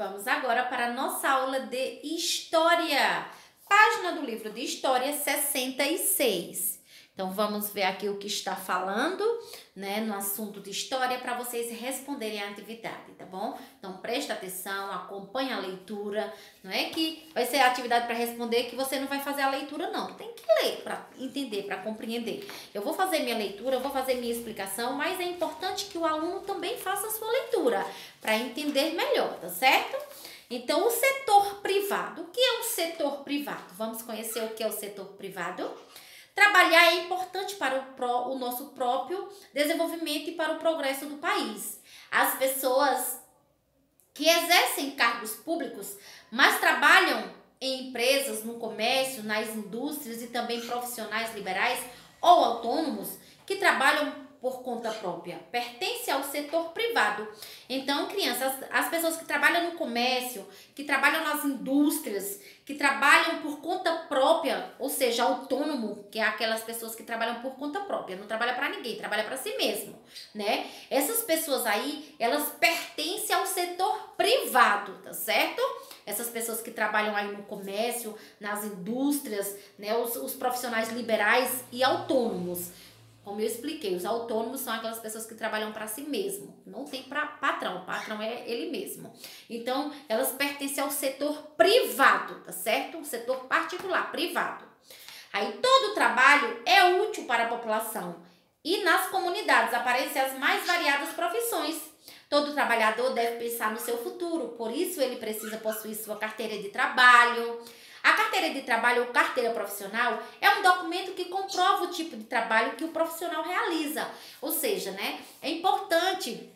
Vamos agora para a nossa aula de História. Página do livro de História 66. Então, vamos ver aqui o que está falando, né, no assunto de História para vocês responderem a atividade, tá bom? Então, presta atenção, acompanha a leitura. Não é que vai ser a atividade para responder que você não vai fazer a leitura, não. Tem que ler para entender, para compreender. Eu vou fazer minha leitura, eu vou fazer minha explicação, mas é importante que o aluno também faça a sua leitura para entender melhor, tá certo? Então, o setor privado. O que é o setor privado? Vamos conhecer o que é o setor privado? Trabalhar é importante para o nosso próprio desenvolvimento e para o progresso do país. As pessoas que exercem cargos públicos, mas trabalham em empresas, no comércio, nas indústrias e também profissionais liberais ou autônomos que trabalham por conta própria, pertence ao setor privado. Então, crianças, as pessoas que trabalham no comércio, que trabalham nas indústrias, que trabalham por conta própria, ou seja, autônomo, que é aquelas pessoas que trabalham por conta própria, não trabalha para ninguém, trabalha para si mesmo, né? Essas pessoas aí, elas pertencem ao setor privado, tá certo? Essas pessoas que trabalham aí no comércio, nas indústrias, né? Os profissionais liberais e autônomos. Como eu expliquei, os autônomos são aquelas pessoas que trabalham para si mesmo. Não tem patrão, o patrão é ele mesmo. Então, elas pertencem ao setor privado, tá certo? O setor particular, privado. Aí, todo trabalho é útil para a população. E nas comunidades aparecem as mais variadas profissões. Todo trabalhador deve pensar no seu futuro, por isso ele precisa possuir sua carteira de trabalho. A carteira de trabalho ou carteira profissional é um documento que comprova o tipo de trabalho que o profissional realiza. Ou seja, né, é importante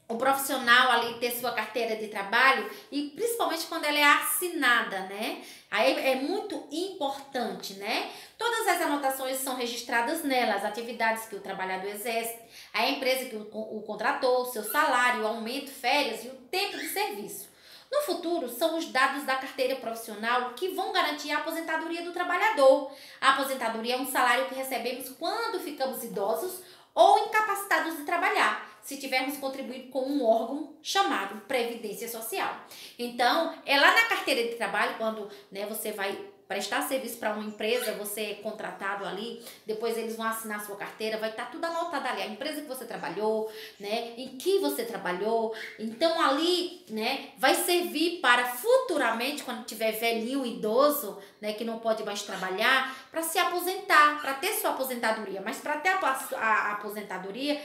o profissional ali ter sua carteira de trabalho e principalmente quando ela é assinada, né? Aí é muito importante, né? Todas as anotações são registradas nela, as atividades que o trabalhador exerce, a empresa que o contratou, seu salário, o aumento, férias e o tempo de serviço. No futuro, são os dados da carteira profissional que vão garantir a aposentadoria do trabalhador. A aposentadoria é um salário que recebemos quando ficamos idosos ou incapacitados de trabalhar, se tivermos contribuído com um órgão chamado Previdência Social. Então, é lá na carteira de trabalho, quando, né, você vai prestar serviço para uma empresa, você é contratado ali, depois eles vão assinar a sua carteira, vai estar tudo anotado ali, a empresa que você trabalhou, né, em que você trabalhou. Então ali, né, vai servir para futuramente, quando tiver velhinho, idoso, né, que não pode mais trabalhar, para se aposentar, para ter sua aposentadoria. Mas para ter a aposentadoria,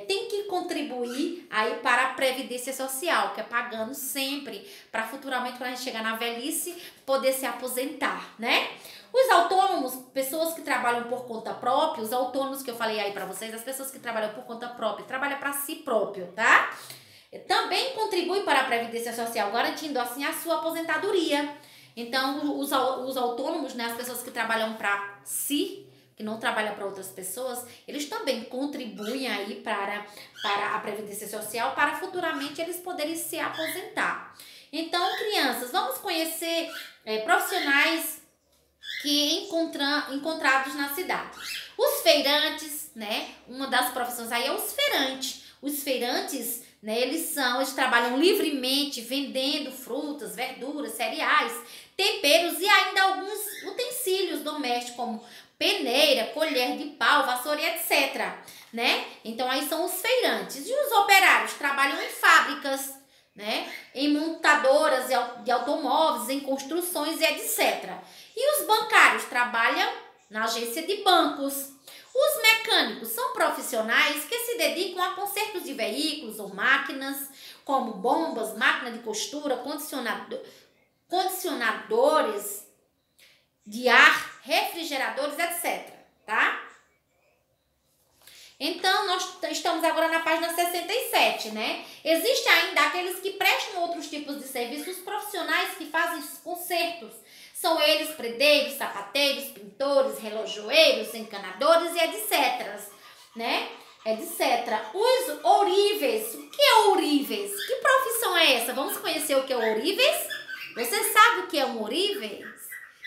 tem que contribuir aí para a Previdência Social, que é pagando sempre, para futuramente, quando a gente chegar na velhice, poder se aposentar, né? Os autônomos, pessoas que trabalham por conta própria, os autônomos que eu falei aí pra vocês, as pessoas que trabalham por conta própria, trabalham para si próprio, tá? Também contribuem para a Previdência Social, garantindo assim a sua aposentadoria. Então, os autônomos, né, as pessoas que trabalham para si, que não trabalham para outras pessoas, eles também contribuem aí para a Previdência Social, para futuramente eles poderem se aposentar. Então, crianças, vamos conhecer profissionais que encontrados na cidade. Os feirantes, né? Uma das profissões aí é os feirantes. Os feirantes, né? Eles trabalham livremente vendendo frutas, verduras, cereais, temperos e ainda alguns utensílios domésticos como peneira, colher de pau, vassoura e etc, né? Então aí são os feirantes. E os operários trabalham em fábricas, né, em montadoras de automóveis, em construções e etc. E os bancários trabalham na agência de bancos. Os mecânicos são profissionais que se dedicam a consertos de veículos ou máquinas, como bombas, máquina de costura, condicionadores de ar, refrigeradores, etc. Tá? Então, nós estamos agora na página 67, né? Existem ainda aqueles que prestam outros tipos de serviços profissionais que fazem consertos. São eles predeiros, sapateiros, pintores, relojoeiros, encanadores e etc, né? Etc. Os ouríveis. O que é ouríveis? Que profissão é essa? Vamos conhecer o que é ouríveis? Você sabe o que é um ouríveis?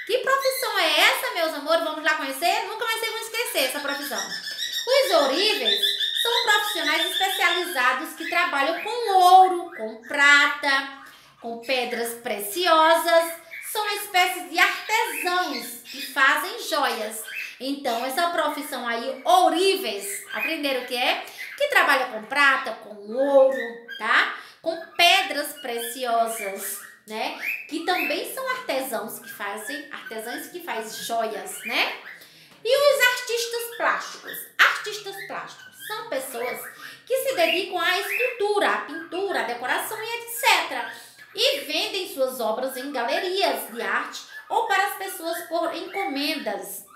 Que profissão é essa, meus amores? Vamos lá conhecer? Nunca mais vocês vão esquecer essa profissão. Os ouríveis são profissionais especializados que trabalham com ouro, com prata, com pedras preciosas, são espécies de artesãos que fazem joias. Então, essa profissão aí, ourives, aprenderam o que é? Que trabalha com prata, com ouro, tá? Com pedras preciosas, né? Que também são artesãos que fazem joias, né? E os artistas plásticos? Artistas plásticos são pessoas que se dedicam à escultura, à pintura, à decoração e etc. E vendem suas obras em galerias de arte ou para as pessoas por encomendas.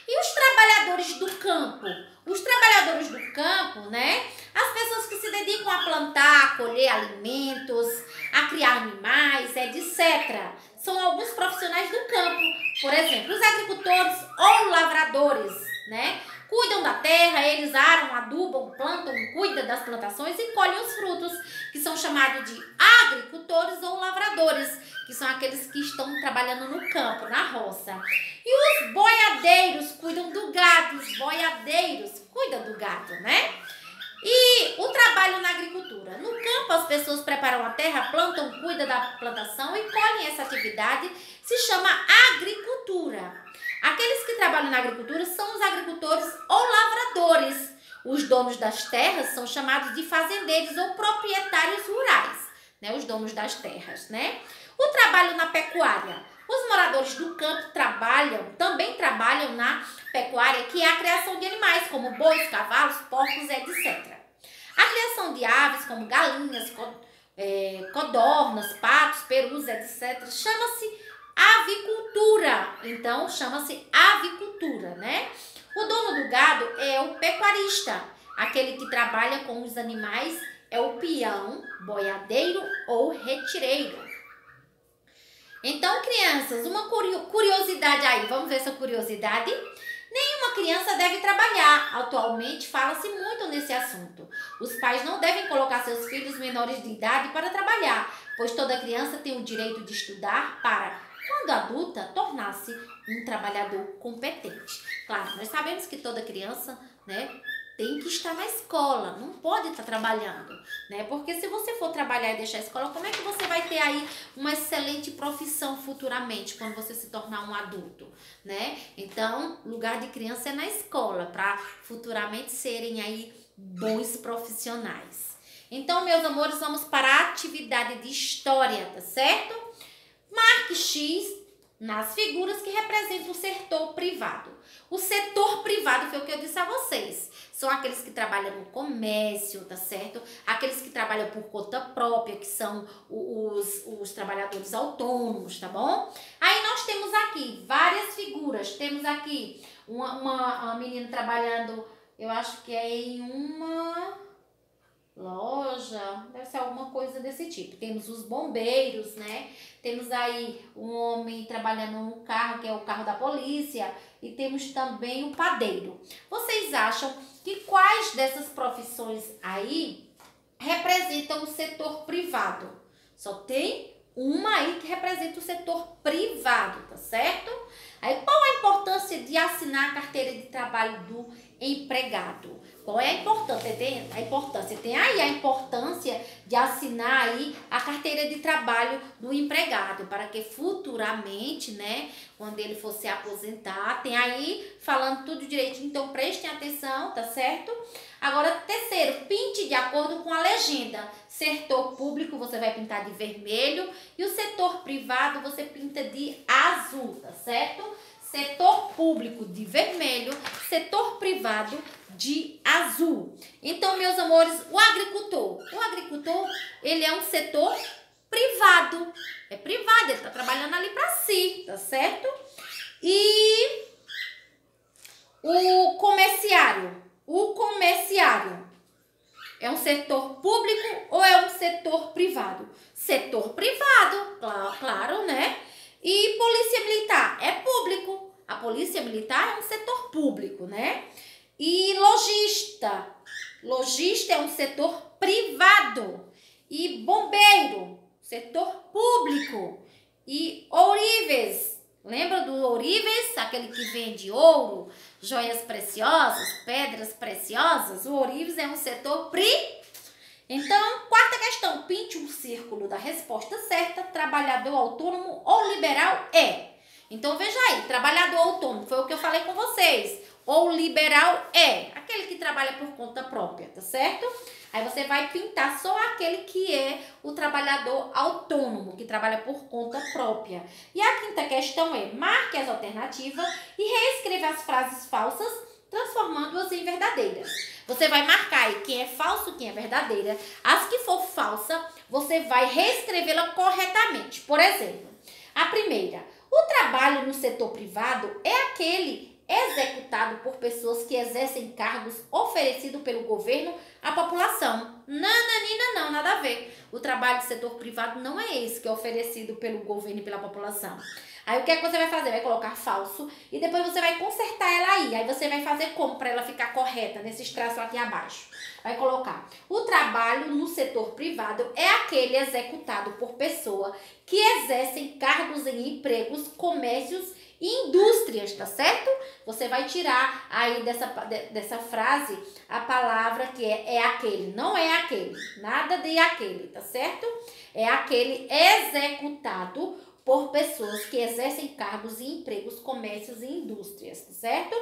E os trabalhadores do campo? Os trabalhadores do campo, né? As pessoas que se dedicam a plantar, a colher alimentos, a criar animais, etc. São alguns profissionais do campo. Por exemplo, os agricultores ou lavradores, né? Cuidam da terra, eles aram, adubam, plantam, cuidam das plantações e colhem os frutos, que são chamados de agricultores ou lavradores, que são aqueles que estão trabalhando no campo, na roça. E os boiadeiros cuidam do gado, os boiadeiros cuidam do gado, né? E o trabalho na agricultura. No campo, as pessoas preparam a terra, plantam, cuidam da plantação e colhem essa atividade, se chama agricultura. Aqueles que trabalham na agricultura são os agricultores ou lavradores. Os donos das terras são chamados de fazendeiros ou proprietários rurais, né? Os donos das terras, né? O trabalho na pecuária. Os moradores do campo também trabalham na pecuária, que é a criação de animais, como bois, cavalos, porcos, etc. A criação de aves, como galinhas, codornas, patos, perus, etc., chama-se avicultura. Então, chama-se avicultura, né? O dono do gado é o pecuarista. Aquele que trabalha com os animais é o peão, boiadeiro ou retireiro. Então, crianças, uma curiosidade aí. Vamos ver essa curiosidade? Nenhuma criança deve trabalhar. Atualmente, fala-se muito nesse assunto. Os pais não devem colocar seus filhos menores de idade para trabalhar, pois toda criança tem o direito de estudar para, quando adulta, tornar-se um trabalhador competente. Claro, nós sabemos que toda criança, né, tem que estar na escola, não pode estar trabalhando, né? Porque se você for trabalhar e deixar a escola, como é que você vai ter aí uma excelente profissão futuramente, quando você se tornar um adulto, né? Então, lugar de criança é na escola, para futuramente serem aí bons profissionais. Então, meus amores, vamos para a atividade de história, tá certo? Marque X nas figuras que representam o setor privado. O setor privado foi o que eu disse a vocês. São aqueles que trabalham no comércio, tá certo? Aqueles que trabalham por conta própria, que são os trabalhadores autônomos, tá bom? Aí nós temos aqui várias figuras. Temos aqui uma menina trabalhando, eu acho que é em uma loja, deve ser alguma coisa desse tipo. Temos os bombeiros, né? Temos aí um homem trabalhando no carro, que é o carro da polícia, e temos também o padeiro. Vocês acham que quais dessas profissões aí representam o setor privado? Só tem uma aí que representa o setor privado, tá certo? Aí qual a importância de assinar a carteira de trabalho do empregado? Qual é a importância? Tem aí a importância de assinar aí a carteira de trabalho do empregado, para que futuramente, né, quando ele for se aposentar, tem aí falando tudo direitinho, então prestem atenção, tá certo? Agora, terceiro, pinte de acordo com a legenda. Setor público você vai pintar de vermelho e o setor privado você pinta de azul, tá certo? Setor público de vermelho, setor privado de azul. Então, meus amores, o agricultor, ele é um setor privado. É privado, ele está trabalhando ali para si, tá certo? E o comerciário é um setor público ou é um setor privado? Setor privado, claro, né? E polícia militar é público. A polícia militar é um setor público, né? E lojista é um setor privado. E bombeiro, setor público. E ourives, lembra do ourives? Aquele que vende ouro, joias preciosas, pedras preciosas. O ourives é um setor privado. Então, quarta questão, pinte um círculo da resposta certa, trabalhador autônomo ou liberal é. Então, veja aí, trabalhador autônomo, foi o que eu falei com vocês. Ou liberal é, aquele que trabalha por conta própria, tá certo? Aí você vai pintar só aquele que é o trabalhador autônomo, que trabalha por conta própria. E a quinta questão é, marque as alternativas e reescreva as frases falsas, transformando-as em verdadeiras. Você vai marcar aí quem é falso e quem é verdadeira. As que for falsa, você vai reescrevê-la corretamente. Por exemplo, a primeira, o trabalho no setor privado é aquele executado por pessoas que exercem cargos oferecidos pelo governo à população. Nananina, não, nada a ver. O trabalho do setor privado não é esse que é oferecido pelo governo e pela população. Aí o que é que você vai fazer? Vai colocar falso e depois você vai consertar ela aí. Aí você vai fazer como para ela ficar correta nesses traços aqui abaixo? Vai colocar: o trabalho no setor privado é aquele executado por pessoa que exercem cargos em empregos, comércios e indústrias, tá certo? Você vai tirar aí dessa frase a palavra que é aquele, não é aquele, nada de aquele, tá certo? É aquele executado por pessoas que exercem cargos em empregos, comércios e indústrias, tá certo?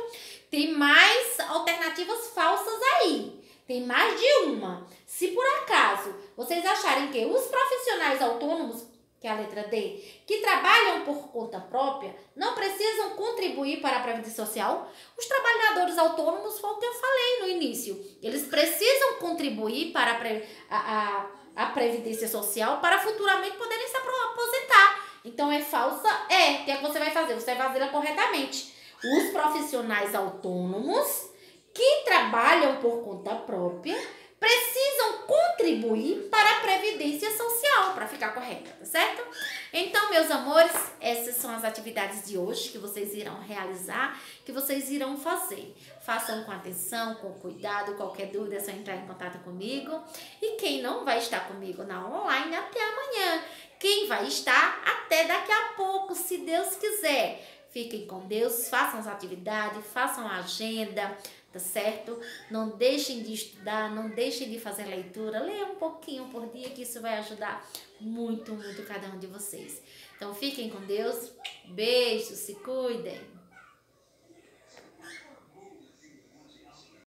Tem mais alternativas falsas aí, tem mais de uma. Se por acaso vocês acharem que os profissionais autônomos, que é a letra D, que trabalham por conta própria, não precisam contribuir para a Previdência Social, os trabalhadores autônomos, foi o que eu falei no início, eles precisam contribuir para a Previdência Social para futuramente poderem se aposentar. Então, é falsa? É. O que é que você vai fazer? Você vai fazê-la corretamente. Os profissionais autônomos que trabalham por conta própria precisam contribuir para a Previdência Social, para ficar correta, tá certo? Então, meus amores, essas são as atividades de hoje que vocês irão realizar, que vocês irão fazer. Façam com atenção, com cuidado, qualquer dúvida é só entrar em contato comigo. E quem não vai estar comigo na online, até amanhã. Quem vai estar, até daqui a pouco, se Deus quiser. Fiquem com Deus, façam as atividades, façam a agenda, tá certo? Não deixem de estudar, não deixem de fazer leitura. Leia um pouquinho por dia, que isso vai ajudar muito, muito cada um de vocês. Então, fiquem com Deus. Beijos, se cuidem.